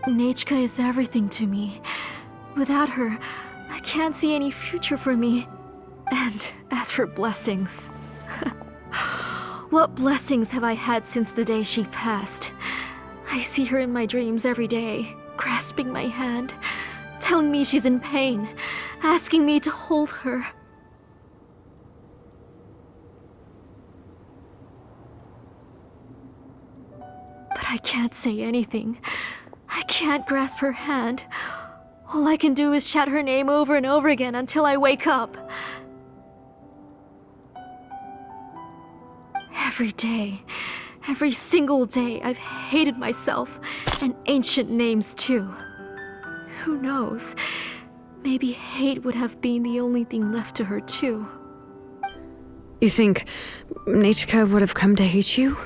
Nachka is everything to me. Without her, I can't see any future for me. And as for blessings... What blessings have I had since the day she passed? I see her in my dreams every day, grasping my hand, telling me she's in pain, asking me to hold her. But I can't say anything. I can't grasp her hand. All I can do is shout her name over and over again until I wake up. Every day, every single day, I've hated myself, and ancient names too. Who knows? Maybe hate would have been the only thing left to her too. You think Nachka would have come to hate you?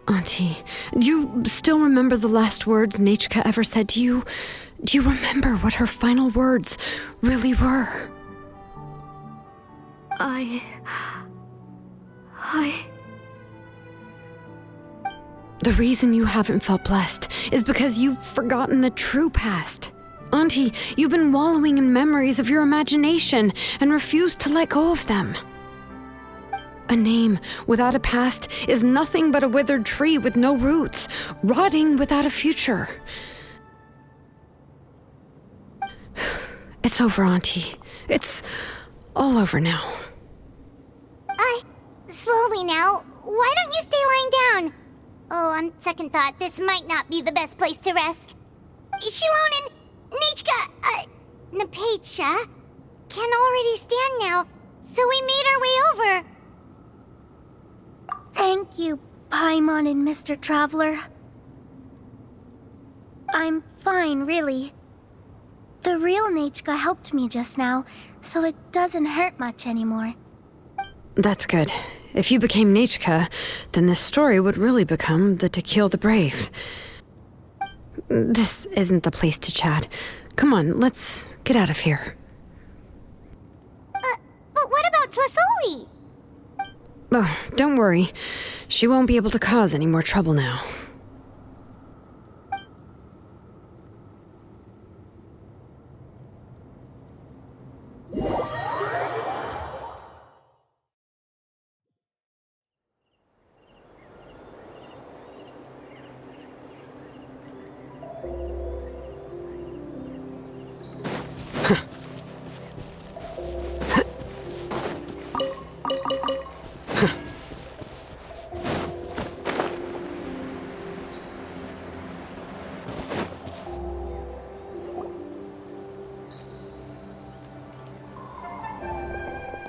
Auntie, do you still remember the last words Nachka ever said to you? Do you remember what her final words really were? The reason you haven't felt blessed is because you've forgotten the true past. Auntie, you've been wallowing in memories of your imagination and refused to let go of them. A name without a past is nothing but a withered tree with no roots, rotting without a future. It's over, Auntie. It's all over now. Slowly now. Why don't you stay lying down? Oh, on second thought, this might not be the best place to rest. Shilon and Nachka, Napecha can already stand now, so we made our way over. Thank you, Paimon and Mr. Traveler. I'm fine, really. The real Nachka helped me just now, so it doesn't hurt much anymore. That's good. If you became Nachka, then this story would really become the To Kill the Brave. This isn't the place to chat. Come on, let's get out of here. But what about Tlasoli? Oh, don't worry. She won't be able to cause any more trouble now.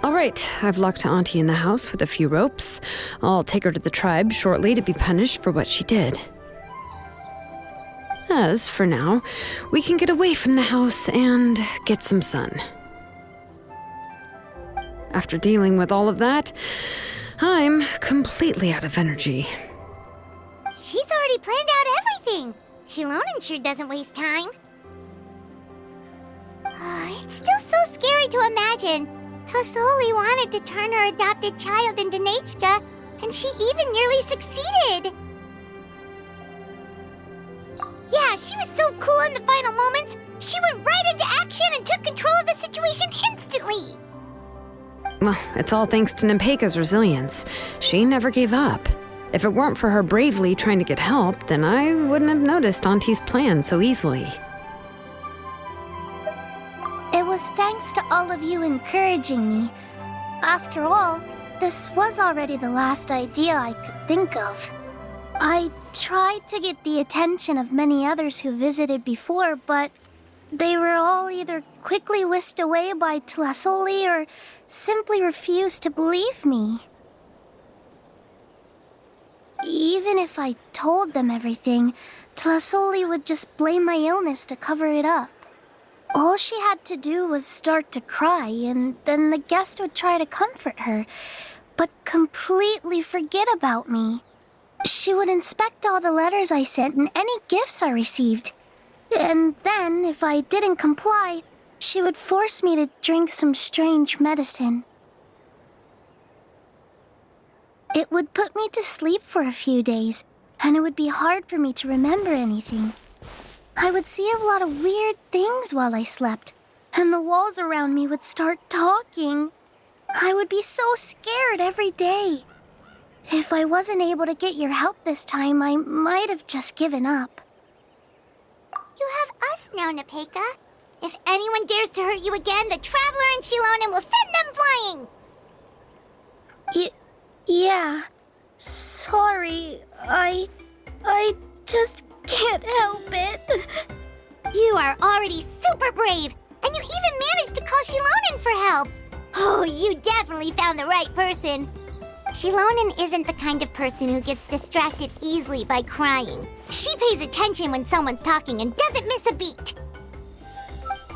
All right, I've locked Auntie in the house with a few ropes. I'll take her to the tribe shortly to be punished for what she did. As for now, we can get away from the house and get some sun. After dealing with all of that, I'm completely out of energy. She's already planned out everything. Shilonen sure doesn't waste time. It's still so scary to imagine. Tlasoli wanted to turn her adopted child into Nachka, and she even nearly succeeded. Yeah, she was so cool in the final moments. She went right into action and took control of the situation instantly. Well, it's all thanks to Nempeka's resilience. She never gave up. If it weren't for her bravely trying to get help, then I wouldn't have noticed Auntie's plan so easily. It was thanks to all of you encouraging me. After all, this was already the last idea I could think of. I tried to get the attention of many others who visited before, but they were all either quickly whisked away by Tlasoli or simply refused to believe me. Even if I told them everything, Tlasoli would just blame my illness to cover it up. All she had to do was start to cry, and then the guest would try to comfort her, but completely forget about me. She would inspect all the letters I sent and any gifts I received. And then, if I didn't comply, she would force me to drink some strange medicine. It would put me to sleep for a few days, and it would be hard for me to remember anything. I would see a lot of weird things while I slept, and the walls around me would start talking. I would be so scared every day. If I wasn't able to get your help this time, I might have just given up. You have us now, Nepeka. If anyone dares to hurt you again, the Traveler and Shilonen will send them flying! Yeah. Sorry, I just can't help it. You are already super brave, and you even managed to call Shilonen for help. Oh, you definitely found the right person. Shilonen isn't the kind of person who gets distracted easily by crying. She pays attention when someone's talking and doesn't miss a beat.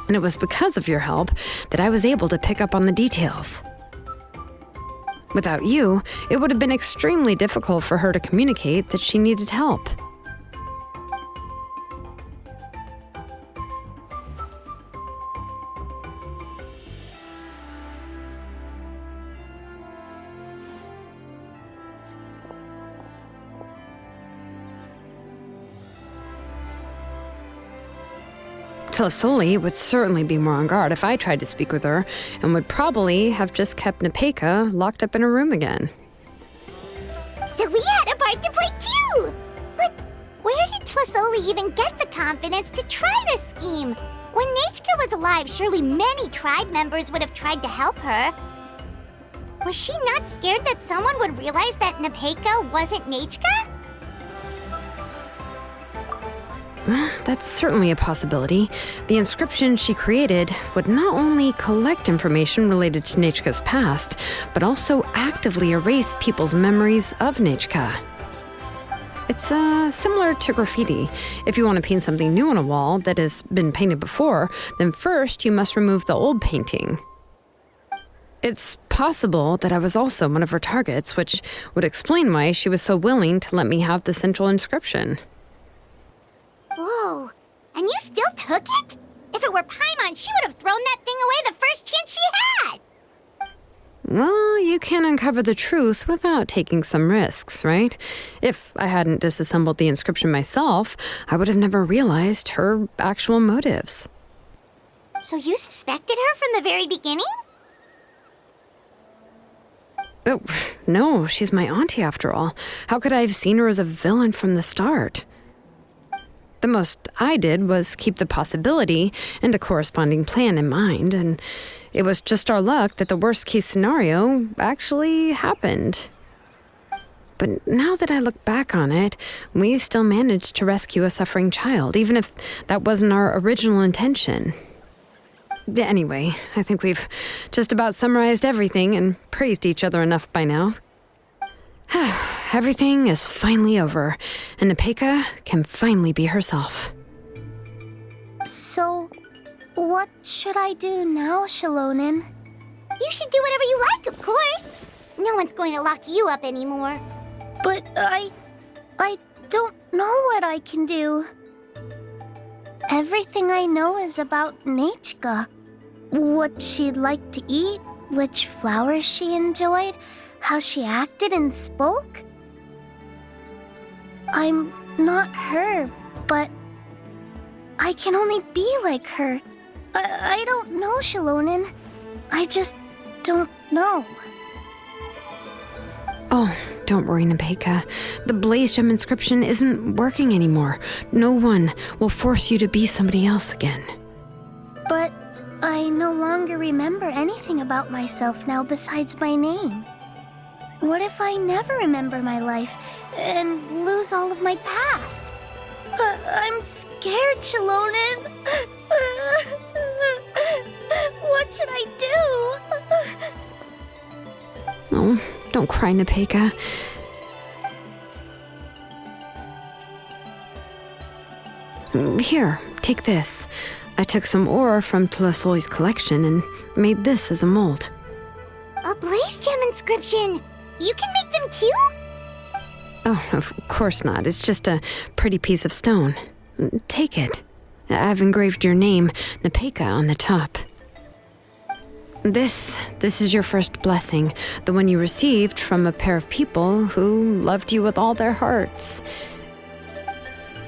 And it was because of your help that I was able to pick up on the details. Without you, it would have been extremely difficult for her to communicate that she needed help. Tlasoli would certainly be more on guard if I tried to speak with her, and would probably have just kept Nepeka locked up in her room again. So we had a part to play too! But where did Tlasoli even get the confidence to try this scheme? When Nechka was alive, surely many tribe members would have tried to help her. Was she not scared that someone would realize that Nepeka wasn't Nechka? That's certainly a possibility. The inscription she created would not only collect information related to Nechka's past, but also actively erase people's memories of Nechka. It's similar to graffiti. If you want to paint something new on a wall that has been painted before, then first you must remove the old painting. It's possible that I was also one of her targets, which would explain why she was so willing to let me have the central inscription. Whoa, and you still took it? If it were Paimon, she would have thrown that thing away the first chance she had! Well, you can't uncover the truth without taking some risks, right? If I hadn't disassembled the inscription myself, I would have never realized her actual motives. So you suspected her from the very beginning? Oh, no, she's my auntie after all. How could I have seen her as a villain from the start? The most I did was keep the possibility and a corresponding plan in mind, and it was just our luck that the worst-case scenario actually happened. But now that I look back on it, we still managed to rescue a suffering child, even if that wasn't our original intention. Anyway, I think we've just about summarized everything and praised each other enough by now. Everything is finally over, and Nepeka can finally be herself. So, what should I do now, Shilonen? You should do whatever you like, of course. No one's going to lock you up anymore. But I don't know what I can do. Everything I know is about Nechka. What she'd like to eat, which flowers she enjoyed, how she acted and spoke. I'm not her, but I can only be like her. I don't know, Shilonen. I just don't know. Oh, don't worry, Nepeka. The Blaze Gem inscription isn't working anymore. No one will force you to be somebody else again. But I no longer remember anything about myself now besides my name. What if I never remember my life and lose all of my past? I'm scared, Shilonen. What should I do? Oh, don't cry, Nepeka. Here, take this. I took some ore from Tlasoli's collection and made this as a mold. A Blaze Gem inscription! You can make them too? Oh, of course not. It's just a pretty piece of stone. Take it. I've engraved your name, Nepeka, on the top. This is your first blessing, the one you received from a pair of people who loved you with all their hearts.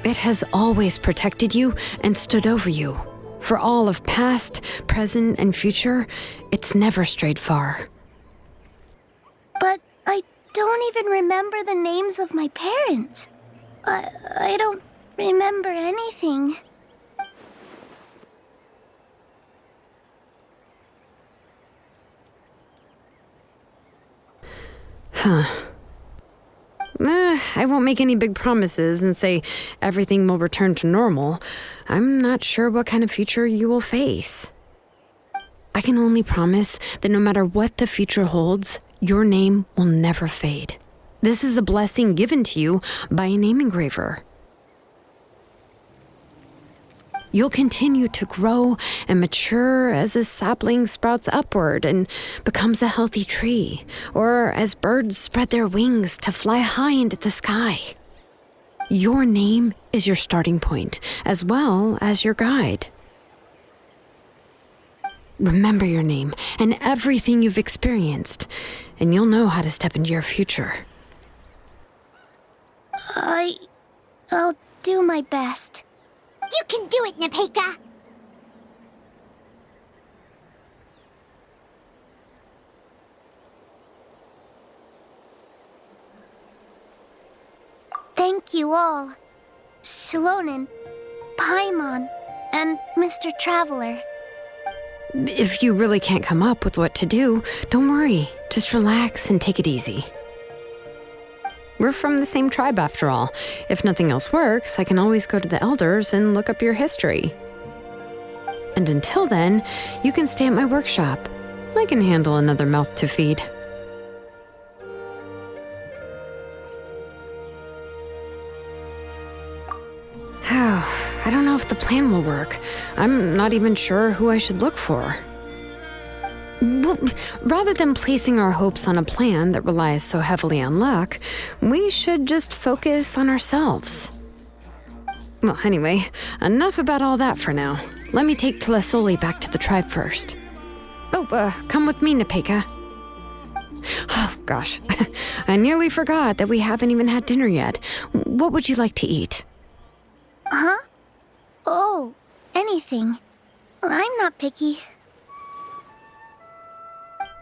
It has always protected you and stood over you. For all of past, present, and future, it's never strayed far. But I don't even remember the names of my parents. I don't remember anything. I won't make any big promises and say everything will return to normal. I'm not sure what kind of future you will face. I can only promise that no matter what the future holds, your name will never fade. This is a blessing given to you by a name engraver. You'll continue to grow and mature as a sapling sprouts upward and becomes a healthy tree, or as birds spread their wings to fly high into the sky. Your name is your starting point, as well as your guide. Remember your name and everything you've experienced, and you'll know how to step into your future. I'll do my best. You can do it, Nepeka! Thank you all. Shilonen, Paimon, and Mr. Traveler. If you really can't come up with what to do, don't worry. Just relax and take it easy. We're from the same tribe after all. If nothing else works, I can always go to the elders and look up your history. And until then, you can stay at my workshop. I can handle another mouth to feed. I don't know if the plan will work. I'm not even sure who I should look for. Well, rather than placing our hopes on a plan that relies so heavily on luck, we should just focus on ourselves. Well, anyway, enough about all that for now. Let me take Tlasoli back to the tribe first. Come with me, Nepeka. Oh, gosh. I nearly forgot that we haven't even had dinner yet. What would you like to eat? Huh? Oh, anything. I'm not picky.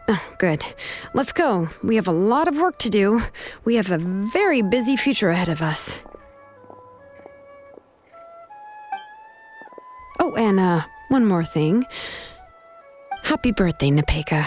Oh, good. Let's go. We have a lot of work to do. We have a very busy future ahead of us. Oh, and one more thing. Happy birthday, Nepeka.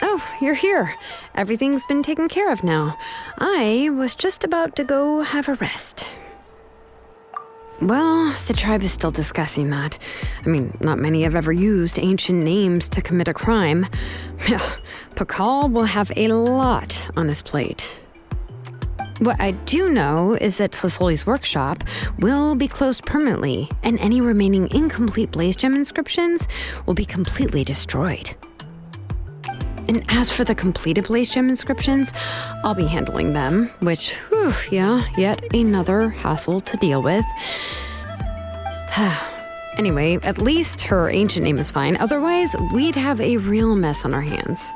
Oh, you're here. Everything's been taken care of now. I was just about to go have a rest. Well, the tribe is still discussing that. I mean, not many have ever used ancient names to commit a crime. Pakal will have a lot on his plate. What I do know is that Tlisoli's workshop will be closed permanently, and any remaining incomplete Blaze Gem inscriptions will be completely destroyed. And as for the completed Blaze Gem inscriptions, I'll be handling them, which, yet another hassle to deal with. Anyway, at least her ancient name is fine. Otherwise, we'd have a real mess on our hands.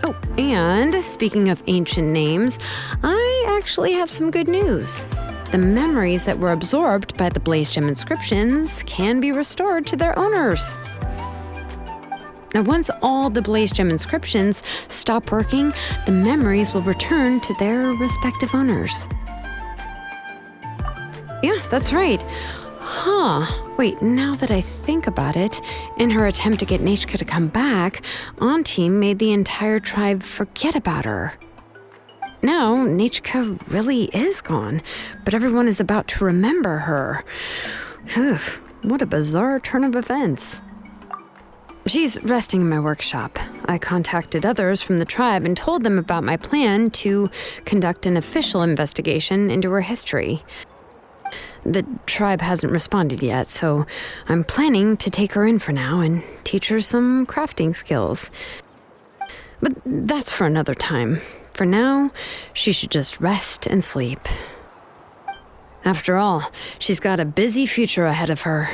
Oh, and speaking of ancient names, I actually have some good news. The memories that were absorbed by the Blaze Gem inscriptions can be restored to their owners. Now, once all the Blaze Gem inscriptions stop working, the memories will return to their respective owners. Yeah, that's right. Wait, now that I think about it, in her attempt to get Nechka to come back, Auntie made the entire tribe forget about her. Now, Nechka really is gone, but everyone is about to remember her. What a bizarre turn of events. She's resting in my workshop. I contacted others from the tribe and told them about my plan to conduct an official investigation into her history. The tribe hasn't responded yet, so I'm planning to take her in for now and teach her some crafting skills. But that's for another time. For now, she should just rest and sleep. After all, she's got a busy future ahead of her.